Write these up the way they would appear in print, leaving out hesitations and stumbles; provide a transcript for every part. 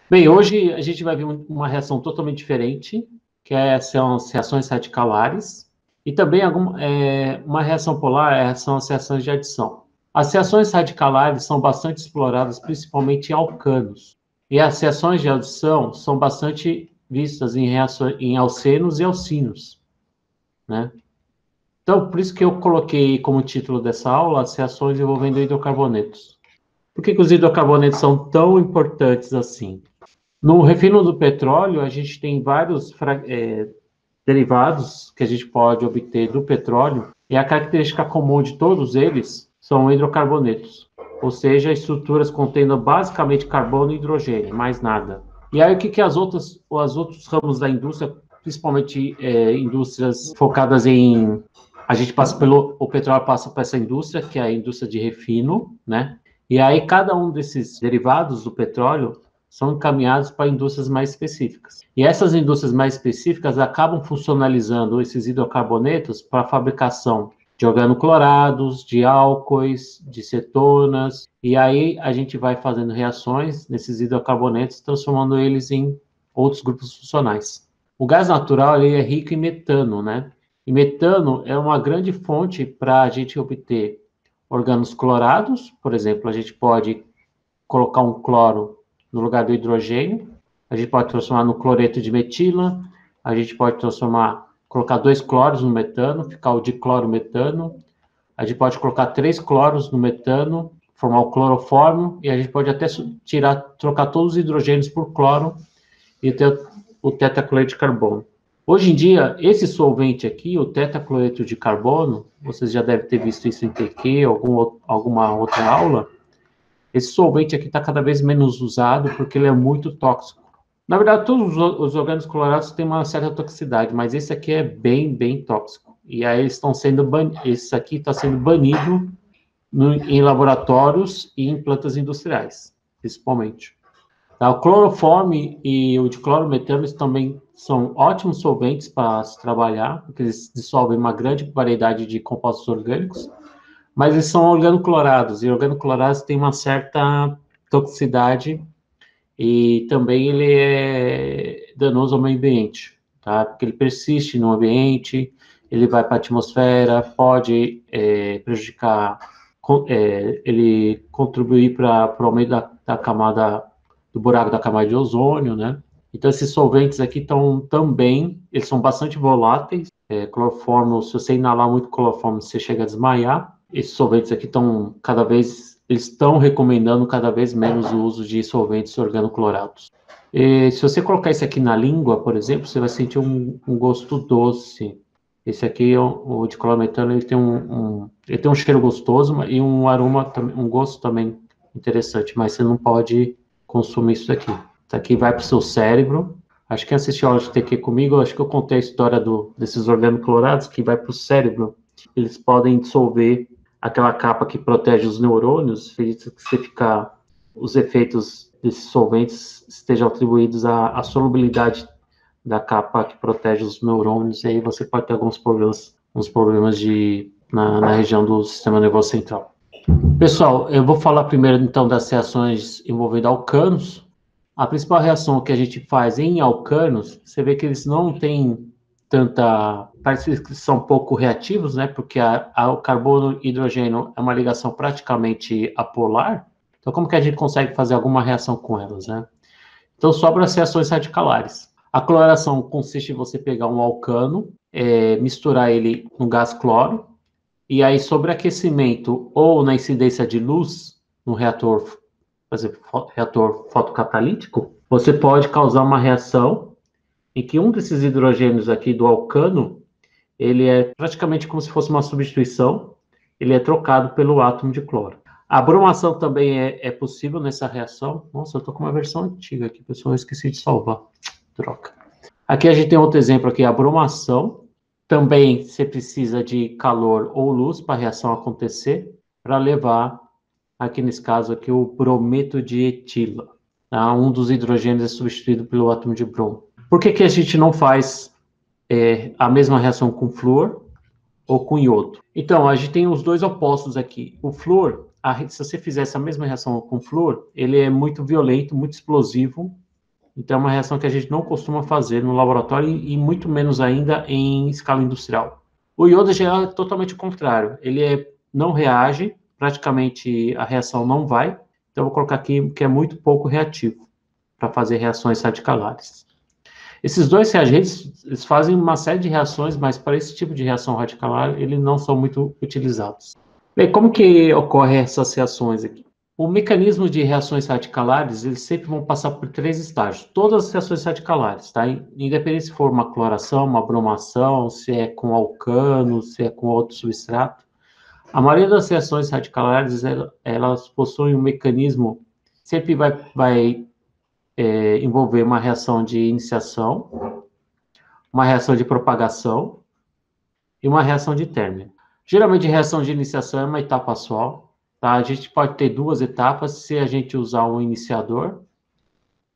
Bem, hoje a gente vai ver uma reação totalmente diferente, são as reações radicalares, e também uma reação polar são as reações de adição. As reações radicalares são bastante exploradas, principalmente em alcanos, e as reações de adição são bastante vistas em alcenos e alcinos, né? Então, por isso que eu coloquei como título dessa aula as reações envolvendo hidrocarbonetos. Por que os hidrocarbonetos são tão importantes assim? No refino do petróleo, a gente tem vários derivados que a gente pode obter do petróleo, e a característica comum de todos eles são hidrocarbonetos, ou seja, estruturas contendo basicamente carbono e hidrogênio, mais nada. E aí, o que os outros ramos da indústria, principalmente indústrias focadas em... O petróleo passa por essa indústria, que é a indústria de refino, né? E aí, cada um desses derivados do petróleo são encaminhados para indústrias mais específicas. E essas indústrias mais específicas acabam funcionalizando esses hidrocarbonetos para a fabricação de organoclorados, de álcoois, de cetonas, e aí a gente vai fazendo reações nesses hidrocarbonetos, transformando eles em outros grupos funcionais. O gás natural ele é rico em metano, né? E metano é uma grande fonte para a gente obter organos clorados, por exemplo, a gente pode colocar um cloro no lugar do hidrogênio, a gente pode transformar no cloreto de metila, a gente pode colocar 2 cloros no metano, ficar o diclorometano, a gente pode colocar 3 cloros no metano, formar o clorofórmio, e a gente pode até trocar todos os hidrogênios por cloro e ter o tetacloreto de carbono. Hoje em dia, esse solvente aqui, o tetacloreto de carbono, vocês já devem ter visto isso em TQ, alguma outra aula. Esse solvente aqui está cada vez menos usado porque ele é muito tóxico. Na verdade, todos os orgânicos clorados têm uma certa toxicidade, mas esse aqui é bem, bem tóxico. E aí esse aqui está sendo banido em laboratórios e em plantas industriais, principalmente. O cloroforme e o diclorometano também são ótimos solventes para se trabalhar, porque eles dissolvem uma grande variedade de compostos orgânicos, mas eles são organoclorados, e organoclorados têm uma certa toxicidade, e também ele é danoso ao meio ambiente, tá? Porque ele persiste no ambiente, ele vai para a atmosfera, pode prejudicar, ele contribuir para o aumento da camada, do buraco da camada de ozônio, né? Então, esses solventes aqui eles são bastante voláteis. Cloroformo, se você inalar muito cloroformo, você chega a desmaiar. Esses solventes aqui eles estão recomendando cada vez menos o uso de solventes organoclorados. Se você colocar isso aqui na língua, por exemplo, você vai sentir um gosto doce. Esse aqui, o diclorometano, ele tem um cheiro gostoso e um aroma, um gosto também interessante, mas você não pode consumir isso aqui. Isso aqui vai para o seu cérebro. Acho que quem assistiu a aula de TQ comigo, acho que eu contei a história desses organoclorados que vai para o cérebro. Eles podem dissolver aquela capa que protege os neurônios, os efeitos desses solventes estejam atribuídos à solubilidade da capa que protege os neurônios, e aí você pode ter alguns problemas na região do sistema nervoso central. Pessoal, eu vou falar primeiro, então, das reações envolvendo alcanos. A principal reação que a gente faz em alcanos, você vê que eles não têm parece que são pouco reativos, né? Porque o carbono e hidrogênio é uma ligação praticamente apolar. Então, como que a gente consegue fazer alguma reação com elas, né? Então, sobram as reações radicalares. A cloração consiste em você pegar um alcano, misturar ele no gás cloro, e aí, sobre aquecimento ou na incidência de luz no reator, por exemplo, reator fotocatalítico, você pode causar uma reação em que um desses hidrogênios aqui do alcano, ele é praticamente como se fosse uma substituição, ele é trocado pelo átomo de cloro. A bromação também é possível nessa reação. Nossa, eu estou com uma versão antiga aqui, pessoal, eu esqueci de salvar. Troca. Aqui a gente tem outro exemplo aqui, a bromação. Também você precisa de calor ou luz para a reação acontecer, para levar, aqui nesse caso aqui, o brometo de etila. Tá? Um dos hidrogênios é substituído pelo átomo de bromo. Por que a gente não faz a mesma reação com flúor ou com iodo? Então, a gente tem os dois opostos aqui. O flúor, se você fizer essa mesma reação com flúor, ele é muito violento, muito explosivo. Então, é uma reação que a gente não costuma fazer no laboratório e muito menos ainda em escala industrial. O iodo já é totalmente o contrário. Ele não reage, praticamente a reação não vai. Então, eu vou colocar aqui que é muito pouco reativo para fazer reações radicalares. Esses dois reagentes, eles fazem uma série de reações, mas para esse tipo de reação radicalar, eles não são muito utilizados. Bem, como que ocorrem essas reações aqui? O mecanismo de reações radicalares, eles sempre vão passar por 3 estágios. Todas as reações radicalares, tá? Independente se for uma cloração, uma bromação, se é com alcano, se é com outro substrato. A maioria das reações radicalares, elas possuem um mecanismo, sempre vai envolver uma reação de iniciação, uma reação de propagação e uma reação de término. Geralmente, a reação de iniciação é uma etapa só, tá? A gente pode ter 2 etapas se a gente usar um iniciador,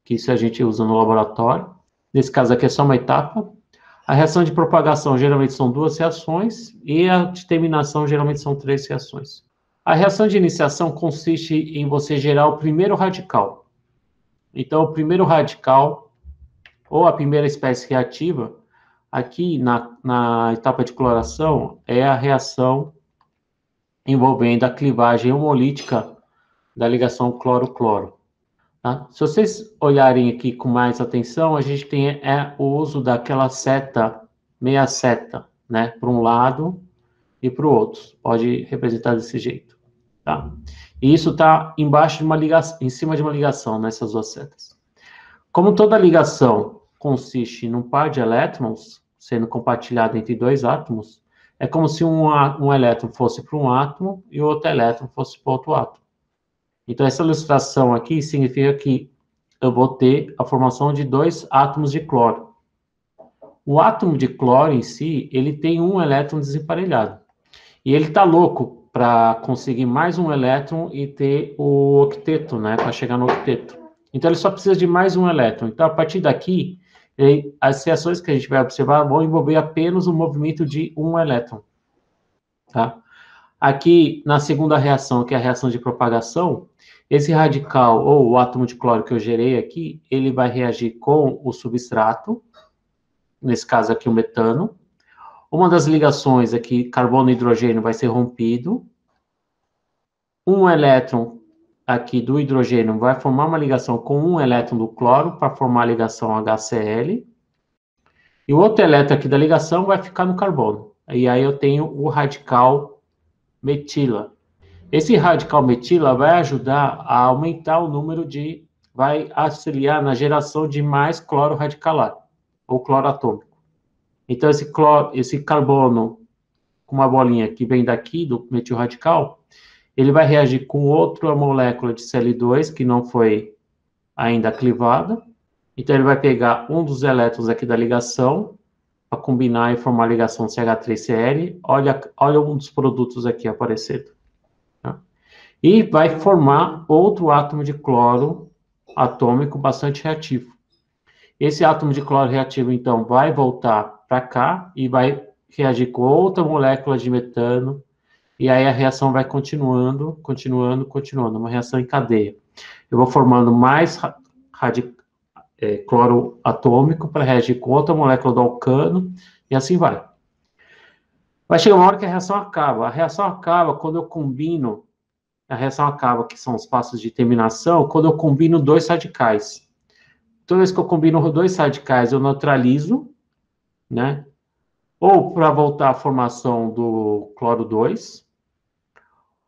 que isso a gente usa no laboratório. Nesse caso aqui é só uma etapa. A reação de propagação geralmente são 2 reações e a de terminação geralmente são 3 reações. A reação de iniciação consiste em você gerar o primeiro radical. Então, o primeiro radical, ou a primeira espécie reativa, aqui na etapa de cloração, é a reação envolvendo a clivagem homolítica da ligação cloro-cloro. Tá? Se vocês olharem aqui com mais atenção, a gente tem o uso daquela seta, meia seta, né, para um lado e para o outro. Pode representar desse jeito. Tá? E isso está embaixo de uma ligação, em cima de uma ligação, nessas 2 setas. Como toda ligação consiste num par de elétrons sendo compartilhado entre 2 átomos, é como se um elétron fosse para um átomo e o outro elétron fosse para outro átomo. Então, essa ilustração aqui significa que eu vou ter a formação de 2 átomos de cloro. O átomo de cloro em si, ele tem um elétron desemparelhado. E ele está louco para conseguir mais um elétron e ter o octeto, né, para chegar no octeto. Então, ele só precisa de mais um elétron. Então, a partir daqui, as reações que a gente vai observar vão envolver apenas o movimento de um elétron. Tá? Aqui, na segunda reação, que é a reação de propagação, esse radical, ou o átomo de cloro que eu gerei aqui, ele vai reagir com o substrato, nesse caso aqui o metano. Uma das ligações aqui, carbono e hidrogênio, vai ser rompido. Um elétron aqui do hidrogênio vai formar uma ligação com um elétron do cloro para formar a ligação HCl. E o outro elétron aqui da ligação vai ficar no carbono. E aí eu tenho o radical metila. Esse radical metila vai ajudar a aumentar o número vai auxiliar na geração de mais cloro radicalar, ou cloro atômico. Então, esse carbono com uma bolinha que vem daqui, do metil radical, ele vai reagir com outra molécula de Cl2, que não foi ainda clivada. Então, ele vai pegar um dos elétrons aqui da ligação, para combinar e formar a ligação CH3Cl. Olha um dos produtos aqui aparecendo. Tá? E vai formar outro átomo de cloro atômico bastante reativo. Esse átomo de cloro reativo, então, vai voltar para cá e vai reagir com outra molécula de metano, e aí a reação vai continuando, uma reação em cadeia. Eu vou formando mais cloro atômico para reagir com outra molécula do alcano, e assim vai. Vai chegar uma hora que a reação acaba. A reação acaba quando eu combino, que são os passos de terminação, quando eu combino 2 radicais. Toda vez que eu combino 2 radicais, eu neutralizo, né? Ou para voltar à formação do cloro 2,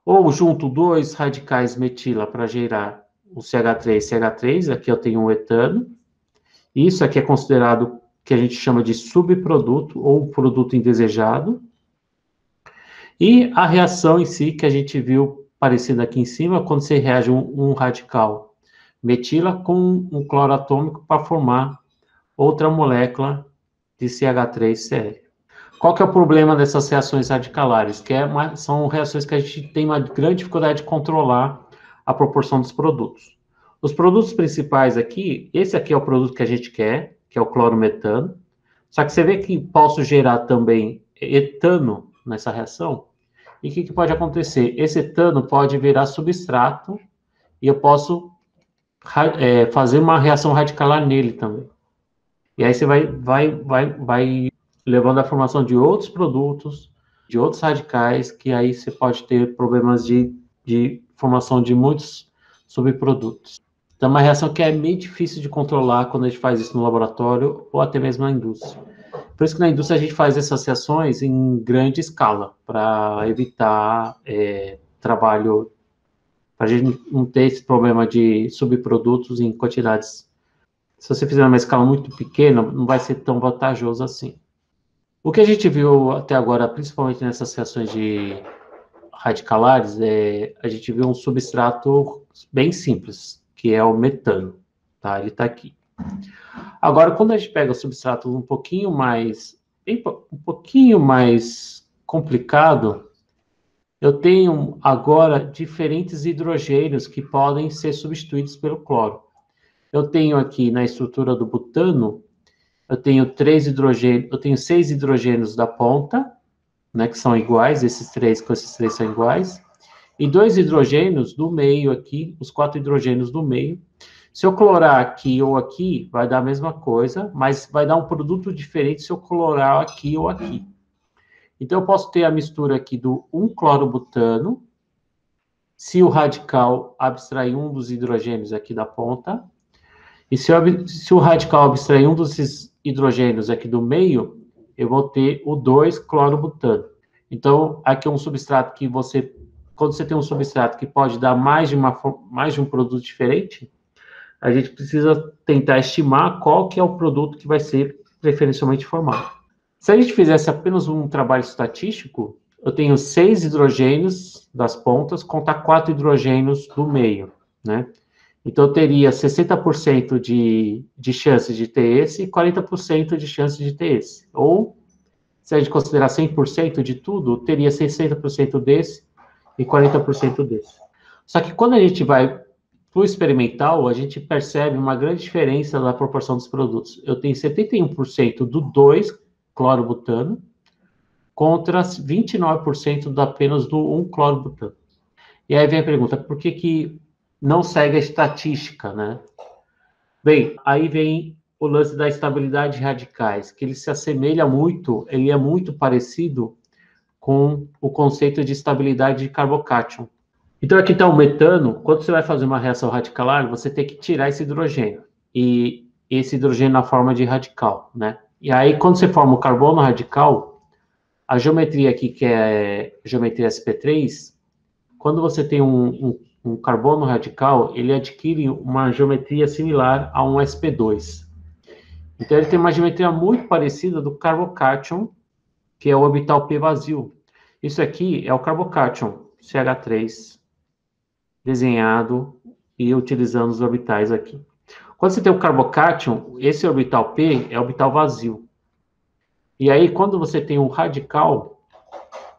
ou junto 2 radicais metila para gerar o CH3, aqui eu tenho um etano. Isso aqui é considerado, que a gente chama de subproduto, ou produto indesejado. E a reação em si, que a gente viu aparecendo aqui em cima, quando você reage um radical metila com um cloro atômico para formar outra molécula de CH3Cl. Qual que é o problema dessas reações radicalares? São reações que a gente tem uma grande dificuldade de controlar a proporção dos produtos. Os produtos principais aqui, esse aqui é o produto que a gente quer, que é o clorometano. Só que você vê que posso gerar também etano nessa reação. E o que pode acontecer? Esse etano pode virar substrato e eu posso fazer uma reação radicalar nele também. E aí você vai levando a formação de outros produtos, de outros radicais, que aí você pode ter problemas de formação de muitos subprodutos. Então, é uma reação que é meio difícil de controlar quando a gente faz isso no laboratório ou até mesmo na indústria. Por isso que na indústria a gente faz essas reações em grande escala, para evitar trabalho, para a gente não ter esse problema de subprodutos em quantidades. Se você fizer uma escala muito pequena, não vai ser tão vantajoso assim. O que a gente viu até agora, principalmente nessas reações de radicalares, a gente viu um substrato bem simples, que é o metano. Tá? Ele está aqui. Agora, quando a gente pega o substrato um pouquinho mais complicado, eu tenho agora diferentes hidrogênios que podem ser substituídos pelo cloro. Eu tenho aqui na estrutura do butano, eu tenho 6 hidrogênios da ponta, né, que são iguais, esses três são iguais, e 2 hidrogênios do meio aqui, os 4 hidrogênios do meio. Se eu clorar aqui ou aqui, vai dar a mesma coisa, mas vai dar um produto diferente se eu clorar aqui ou aqui. Então, eu posso ter a mistura aqui do 1-clorobutano, se o radical abstrair um dos hidrogênios aqui da ponta, e se o radical abstrair um desses hidrogênios aqui do meio, eu vou ter o 2-clorobutano. Então, aqui é um substrato que quando você tem um substrato que pode dar mais de um produto diferente, a gente precisa tentar estimar qual que é o produto que vai ser preferencialmente formado. Se a gente fizesse apenas um trabalho estatístico, eu tenho 6 hidrogênios das pontas contra 4 hidrogênios do meio, né? Então, eu teria 60% de chance de ter esse e 40% de chance de ter esse. Ou, se a gente considerar 100% de tudo, teria 60% desse e 40% desse. Só que quando a gente vai para o experimental, a gente percebe uma grande diferença na proporção dos produtos. Eu tenho 71% do 2-clorobutano contra 29% apenas do 1-clorobutano. E aí vem a pergunta, por que não segue a estatística, né? Bem, aí vem o lance da estabilidade de radicais, que ele se assemelha muito, ele é muito parecido com o conceito de estabilidade de carbocátion. Então, aqui está o metano. Quando você vai fazer uma reação radicalar, você tem que tirar esse hidrogênio. E esse hidrogênio na forma de radical, né? E aí, quando você forma o carbono radical, a geometria aqui, que é a geometria sp3, quando você tem um carbono radical, ele adquire uma geometria similar a um sp2. Então, ele tem uma geometria muito parecida do carbocátion, que é o orbital P vazio. Isso aqui é o carbocátion, CH3, desenhado e utilizando os orbitais aqui. Quando você tem o carbocátion, esse orbital P é orbital vazio. E aí, quando você tem um radical,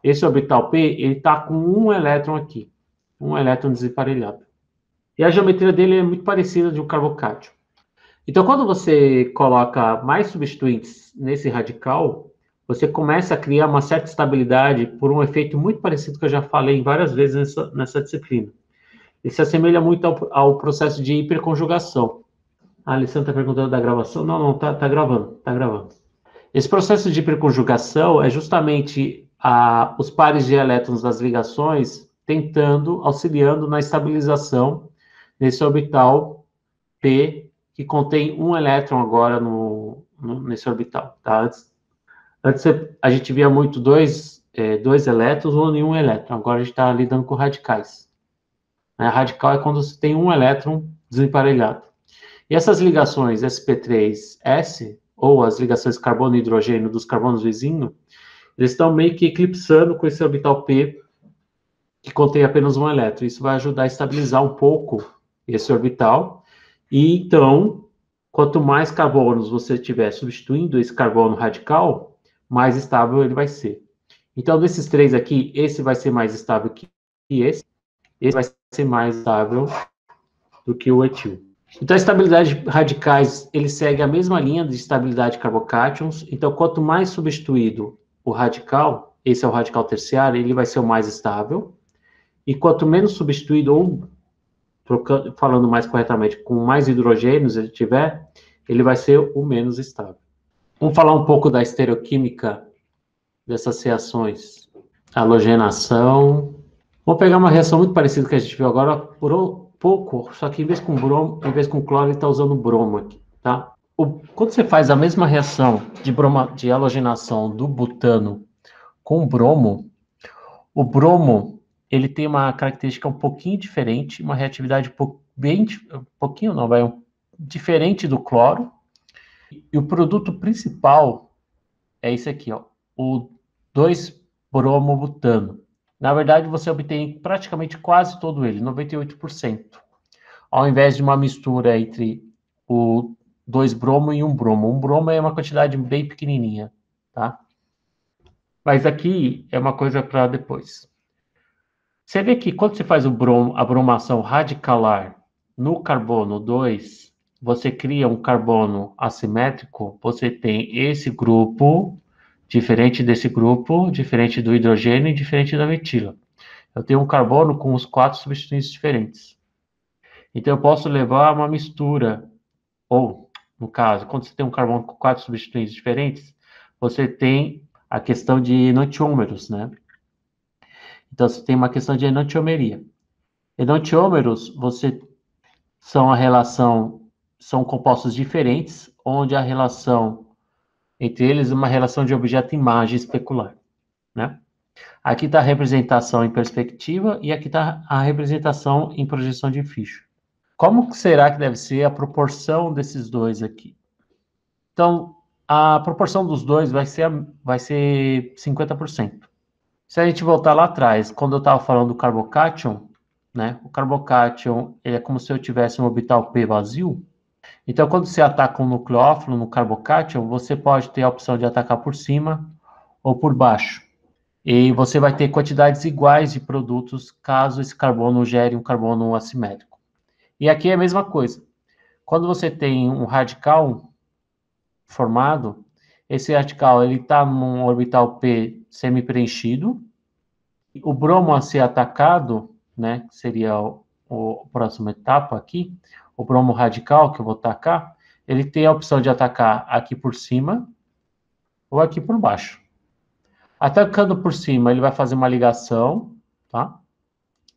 esse orbital P, ele está com um elétron aqui, um elétron desemparelhado. E a geometria dele é muito parecida de um carbocátion. Então, quando você coloca mais substituintes nesse radical, você começa a criar uma certa estabilidade por um efeito muito parecido que eu já falei várias vezes nessa disciplina. Ele se assemelha muito ao processo de hiperconjugação. A Alessandra está perguntando da gravação. Não, tá gravando. Esse processo de hiperconjugação é justamente os pares de elétrons das ligações auxiliando na estabilização nesse orbital P, que contém um elétron agora nesse orbital. Tá? Antes a gente via muito dois elétrons ou nenhum elétron. Agora a gente está lidando com radicais. A radical é quando você tem um elétron desemparelhado. E essas ligações sp3s, ou as ligações carbono e hidrogênio dos carbonos vizinhos, eles estão meio que eclipsando com esse orbital P, que contém apenas um elétron. Isso vai ajudar a estabilizar um pouco esse orbital. E então, quanto mais carbonos você tiver substituindo esse carbono radical, mais estável ele vai ser. Então, desses três aqui, esse vai ser mais estável que esse. Esse vai ser mais estável do que o etil. Então, a estabilidade de radicais, ele segue a mesma linha de estabilidade de carbocátions. Então, quanto mais substituído o radical, esse é o radical terciário, ele vai ser o mais estável. E quanto menos substituído, ou falando mais corretamente, com mais hidrogênios ele tiver, ele vai ser o menos estável. Vamos falar um pouco da estereoquímica dessas reações. Halogenação. Vamos pegar uma reação muito parecida com a que a gente viu agora, por pouco, só que em vez com bromo, em vez com cloro, ele está usando bromo aqui, tá? Quando você faz a mesma reação de halogenação do butano com bromo, o bromo ele tem uma característica um pouquinho diferente, uma reatividade diferente do cloro. E o produto principal é esse aqui, ó, o 2-bromobutano. Na verdade, você obtém praticamente quase todo ele, 98%, ao invés de uma mistura entre o 2-bromo e 1-bromo. 1-bromo é uma quantidade bem pequenininha, tá? Mas aqui é uma coisa para depois. Você vê que quando você faz a bromação radicalar no carbono 2, você cria um carbono assimétrico, você tem esse grupo, diferente desse grupo, diferente do hidrogênio e diferente da metila. Eu tenho um carbono com os 4 substituintes diferentes. Então, eu posso levar uma mistura, ou, no caso, quando você tem um carbono com 4 substituintes diferentes, você tem a questão de enantiômeros, né? Então, você tem uma questão de enantiomeria. Enantiômeros, são compostos diferentes, onde a relação entre eles é uma relação de objeto-imagem especular, né? Aqui está a representação em perspectiva e aqui está a representação em projeção de Fischer. Como será que deve ser a proporção desses dois aqui? Então, a proporção dos dois vai ser 50%. Se a gente voltar lá atrás, quando eu estava falando do carbocátion, né? O carbocátion ele é como se eu tivesse um orbital P vazio. Então, quando você ataca um nucleófilo no carbocátion, você pode ter a opção de atacar por cima ou por baixo. E você vai ter quantidades iguais de produtos caso esse carbono gere um carbono assimétrico. E aqui é a mesma coisa. Quando você tem um radical formado, esse radical está num orbital P semi-preenchido. O bromo a ser atacado, né, que seria a próxima etapa aqui, o bromo radical que eu vou atacar, ele tem a opção de atacar aqui por cima ou aqui por baixo. Atacando por cima, ele vai fazer uma ligação, tá?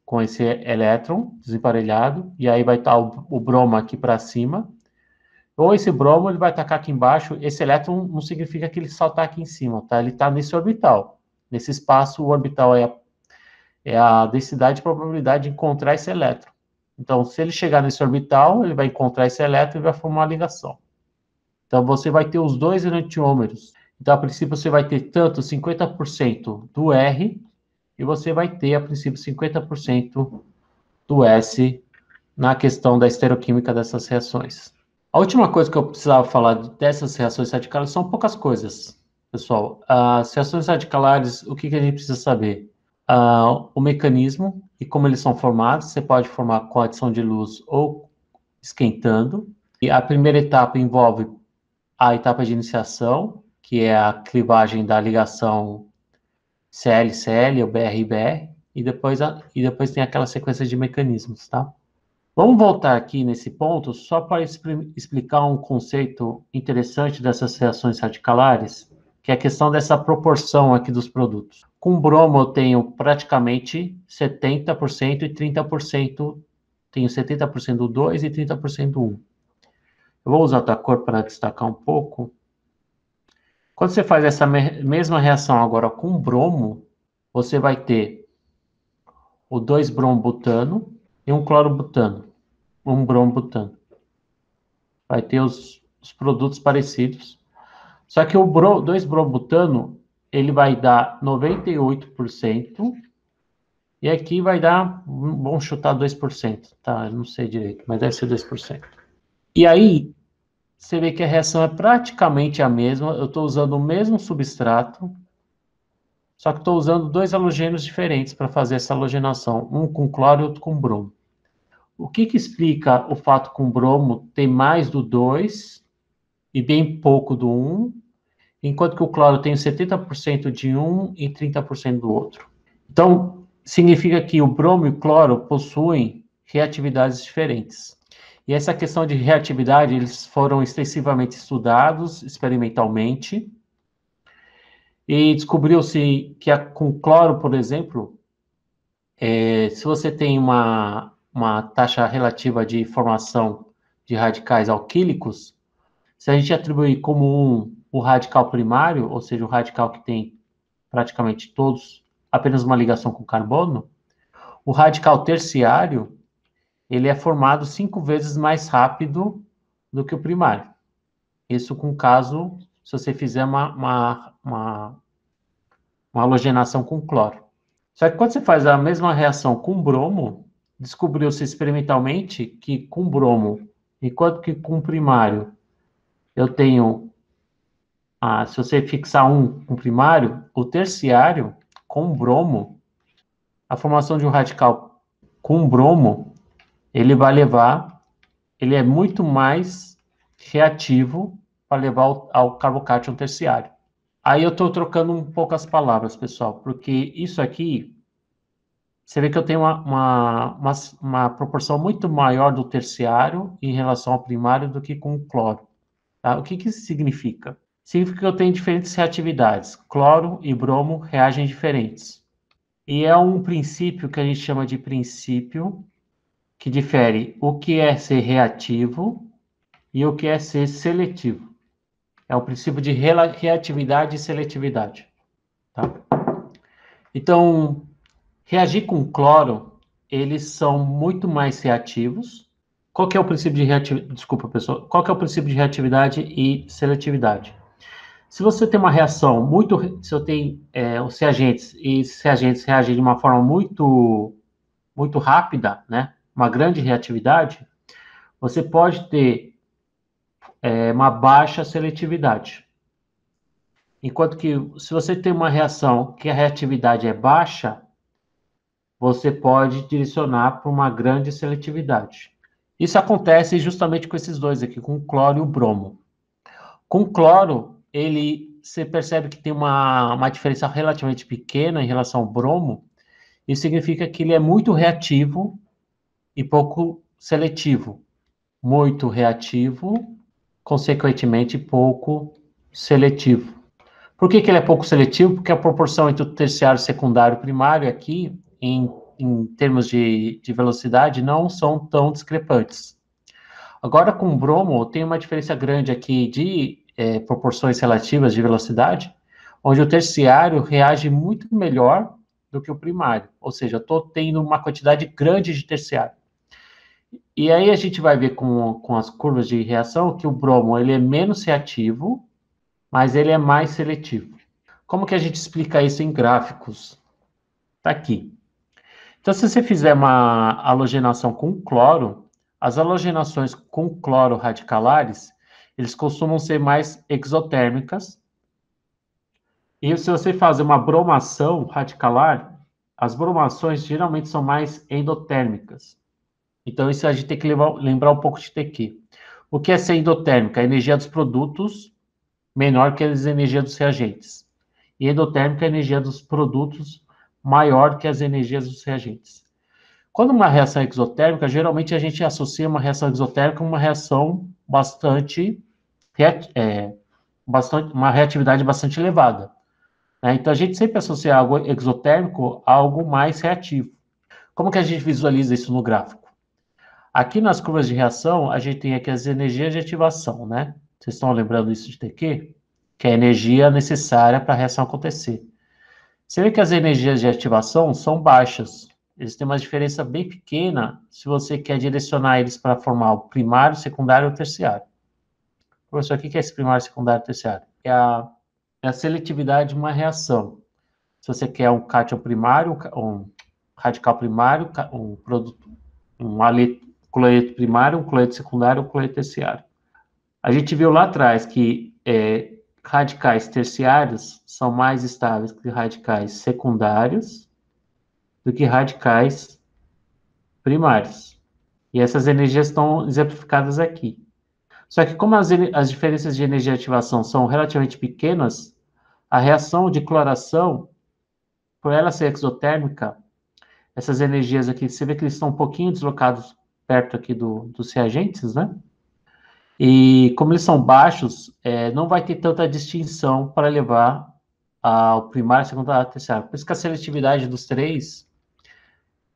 Com esse elétron desemparelhado, e aí vai estar o bromo aqui para cima. Ou esse bromo ele vai atacar aqui embaixo. Esse elétron não significa que ele só está aqui em cima, tá? Ele está nesse orbital. Nesse espaço, o orbital é a densidade de probabilidade de encontrar esse elétron. Então, se ele chegar nesse orbital, ele vai encontrar esse elétron e vai formar uma ligação. Então, você vai ter os dois enantiômeros. Então, a princípio, você vai ter tanto 50% do R e você vai ter, a princípio, 50% do S na questão da estereoquímica dessas reações. A última coisa que eu precisava falar dessas reações radicalares são poucas coisas, pessoal. As reações radicalares, o que a gente precisa saber? O mecanismo e como eles são formados. Você pode formar com adição de luz ou esquentando. E a primeira etapa envolve a etapa de iniciação, que é a clivagem da ligação Cl-Cl ou Br-Br, e depois tem aquela sequência de mecanismos, tá? Vamos voltar aqui nesse ponto só para explicar um conceito interessante dessas reações radicalares, que é a questão dessa proporção aqui dos produtos. Com bromo eu tenho praticamente 70% e 30%, tenho 70% do 2 e 30% do 1. Eu vou usar outra cor para destacar um pouco. Quando você faz essa mesma reação agora com bromo, você vai ter o 2-brombutano e um clorobutano, um brombutano. Vai ter os produtos parecidos. Só que o 2-brombutano, ele vai dar 98%, e aqui vai dar, vamos chutar 2%, tá? Eu não sei direito, mas deve ser 2%. E aí, você vê que a reação é praticamente a mesma. Eu estou usando o mesmo substrato, só que estou usando dois halogênios diferentes para fazer essa halogenação, um com cloro e outro com bromo. O que explica o fato com bromo ter mais do 2 e bem pouco do 1, enquanto que o cloro tem 70% de um e 30% do outro. Então, significa que o bromo e o cloro possuem reatividades diferentes. E essa questão de reatividade, eles foram extensivamente estudados experimentalmente, e descobriu-se que com cloro, por exemplo, se você tem uma taxa relativa de formação de radicais alquílicos, se a gente atribuir como o radical primário, ou seja, o radical que tem praticamente todos apenas uma ligação com carbono, o radical terciário, ele é formado 5 vezes mais rápido do que o primário. Isso com caso, se você fizer uma halogenação com cloro. Só que quando você faz a mesma reação com bromo, descobriu-se experimentalmente que com bromo, enquanto que com primário eu tenho, se você fixar um com primário, o terciário com bromo, a formação de um radical com bromo, ele vai levar, ele é muito mais reativo para levar ao carbocátion terciário. Aí eu estou trocando um pouco as palavras, pessoal, porque isso aqui, você vê que eu tenho uma proporção muito maior do terciário em relação ao primário do que com o cloro. Tá? O que isso significa? Significa que eu tenho diferentes reatividades. Cloro e bromo reagem diferentes. E é um princípio que a gente chama de princípio que difere o que é ser reativo e o que é ser seletivo. É o princípio de reatividade e seletividade. Tá? Então, reagir com cloro, eles são muito mais reativos. Qual que é o princípio de reatividade? Desculpa, pessoal. Qual que é o princípio de reatividade e seletividade? Se você tem uma reação muito... Se eu tenho os reagentes e esses reagentes reagem de uma forma muito rápida, né? Uma grande reatividade, você pode ter uma baixa seletividade. Enquanto que, se você tem uma reação que a reatividade é baixa, você pode direcionar para uma grande seletividade. Isso acontece justamente com esses dois aqui, com o cloro e o bromo. Com o cloro, você percebe que tem uma diferença relativamente pequena em relação ao bromo. Isso significa que ele é muito reativo e pouco seletivo. Muito reativo, consequentemente pouco seletivo. Por que ele é pouco seletivo? Porque a proporção entre o terciário, secundário e primário aqui, em termos de velocidade, não são tão discrepantes. Agora, com o bromo, tem uma diferença grande aqui de proporções relativas de velocidade, onde o terciário reage muito melhor do que o primário. Ou seja, eu estou tendo uma quantidade grande de terciário. E aí a gente vai ver com as curvas de reação que o bromo ele é menos reativo, mas ele é mais seletivo. Como que a gente explica isso em gráficos? Está aqui. Então, se você fizer uma halogenação com cloro, as halogenações com cloro radicalares, eles costumam ser mais exotérmicas. E se você fazer uma bromação radicalar, as bromações geralmente são mais endotérmicas. Então, isso a gente tem que lembrar um pouco de TQ. O que é ser endotérmica? A energia dos produtos menor que a energia dos reagentes. E endotérmica é a energia dos produtos maior que as energias dos reagentes. Quando uma reação é exotérmica, geralmente a gente associa uma reação exotérmica a uma reação uma reatividade bastante elevada. Né? Então a gente sempre associa algo exotérmico a algo mais reativo. Como que a gente visualiza isso no gráfico? Aqui nas curvas de reação, a gente tem aqui as energias de ativação, né? Vocês estão lembrando isso de TQ? Que é a energia necessária para a reação acontecer. Você vê que as energias de ativação são baixas. Eles têm uma diferença bem pequena se você quer direcionar eles para formar o primário, secundário ou terciário. Professor, o que é esse primário, secundário e terciário? É a seletividade de uma reação. Se você quer um cátion primário, um radical primário, um produto, cloreto primário, um cloreto secundário, um cloreto terciário. A gente viu lá atrás que radicais terciários são mais estáveis que radicais secundários do que radicais primários. E essas energias estão exemplificadas aqui. Só que como as diferenças de energia de ativação são relativamente pequenas, a reação de cloração, por ela ser exotérmica, essas energias aqui, você vê que eles estão um pouquinho deslocados perto aqui dos reagentes, né? E como eles são baixos, não vai ter tanta distinção para levar ao primário, secundário, terciário. Por isso que a seletividade dos três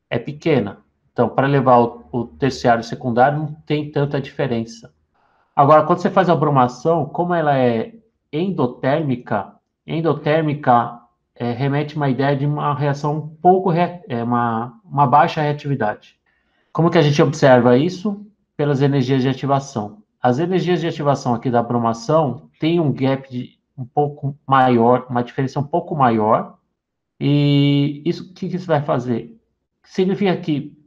é pequena. Então, para levar o terciário e secundário, não tem tanta diferença. Agora, quando você faz a bromação, como ela é endotérmica, remete uma ideia de uma reação um pouco, uma baixa reatividade. Como que a gente observa isso? Pelas energias de ativação. As energias de ativação aqui da bromação têm um um pouco maior, uma diferença um pouco maior. E isso, o que isso vai fazer? Significa que,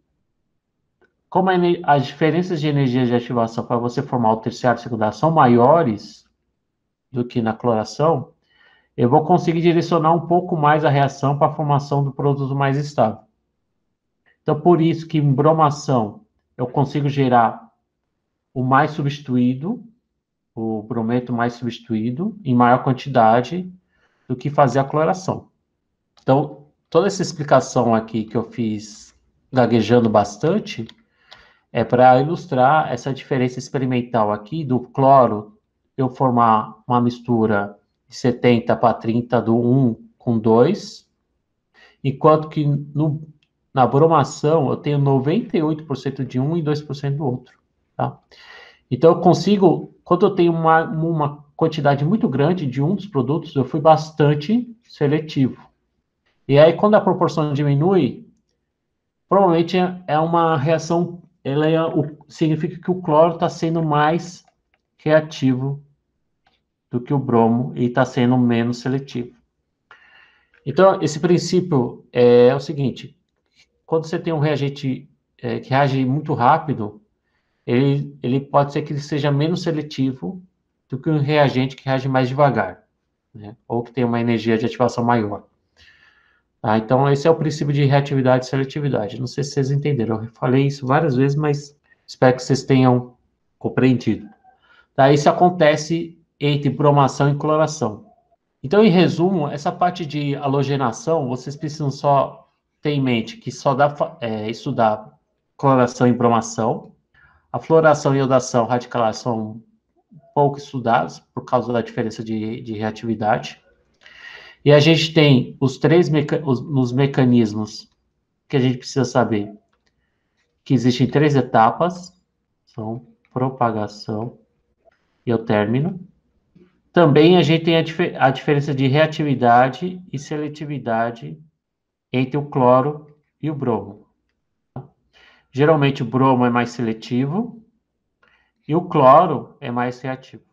como as diferenças de energia de ativação para você formar o terciário e secundário são maiores do que na cloração, eu vou conseguir direcionar um pouco mais a reação para a formação do produto mais estável. Então, por isso que em bromação eu consigo gerar o mais substituído, o brometo mais substituído, em maior quantidade do que fazer a cloração. Então, toda essa explicação aqui que eu fiz gaguejando bastante é para ilustrar essa diferença experimental aqui do cloro, eu formar uma mistura de 70 para 30 do 1 com 2, enquanto que na bromação eu tenho 98% de um e 2% do outro. Tá? Então eu consigo, quando eu tenho uma quantidade muito grande de um dos produtos, eu fui bastante seletivo. E aí quando a proporção diminui, provavelmente é uma reação, significa que o cloro está sendo mais reativo do que o bromo e está sendo menos seletivo. Então, esse princípio é o seguinte: quando você tem um reagente que reage muito rápido, ele pode ser que ele seja menos seletivo do que um reagente que reage mais devagar, né? Ou que tem uma energia de ativação maior. Tá? Então, esse é o princípio de reatividade e seletividade. Não sei se vocês entenderam. Eu falei isso várias vezes, mas espero que vocês tenham compreendido. Tá? Isso acontece entre bromação e cloração. Então, em resumo, essa parte de halogenação, vocês precisam só ter em mente que só dá estudar cloração e bromação. A fluoração e iodação radicalar são pouco estudados por causa da diferença de reatividade. E a gente tem nos mecanismos que a gente precisa saber que existem três etapas, são propagação e o término. Também a gente tem a diferença de reatividade e seletividade entre o cloro e o bromo. Geralmente o bromo é mais seletivo e o cloro é mais reativo.